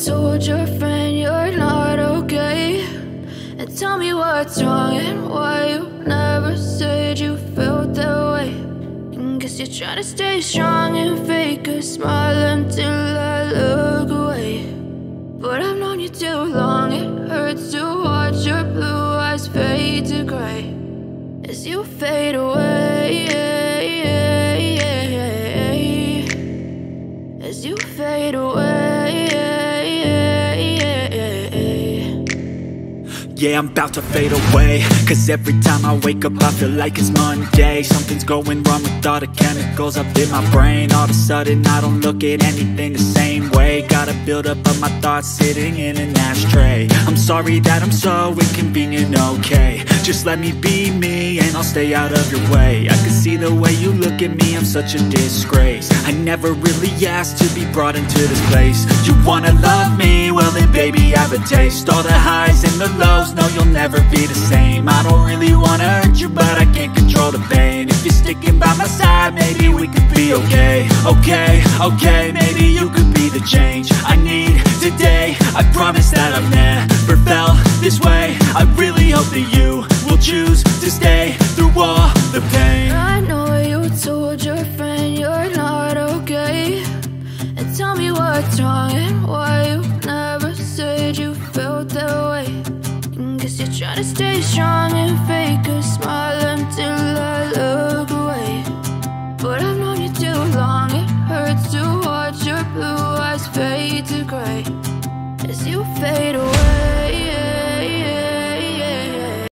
told your friend you're not okay, and tell me what's wrong and why you never said you felt that way. And guess you're trying to stay strong and fake a smile until I look away. But I've known you too long, it hurts to watch your blue eyes fade to gray as you fade away, as you fade away. Yeah, I'm about to fade away, 'cause every time I wake up I feel like it's Monday. Something's going wrong with all the chemicals up in my brain. All of a sudden I don't look at anything the same way. Got a build up of my thoughts sitting in an ashtray. I'm sorry that I'm so inconvenient, okay. Just let me be me and I'll stay out of your way. I can see the way you look at me, I'm such a disgrace. I never really asked to be brought into this place. You wanna love me? Well then baby, have a taste. All the highs and the lows, no, you'll never be the same. I don't really wanna hurt you, but I can't control the pain. If you're sticking by my side, maybe we could be okay. Okay, okay, maybe you could be the change I need today. I promise that I've never felt this way. I really hope that you will choose to stay through all the pain. I know you told your friend you're not okay, and tell me what's wrong and why you never said you felt that way. Guess you're trying to stay strong and fake a smile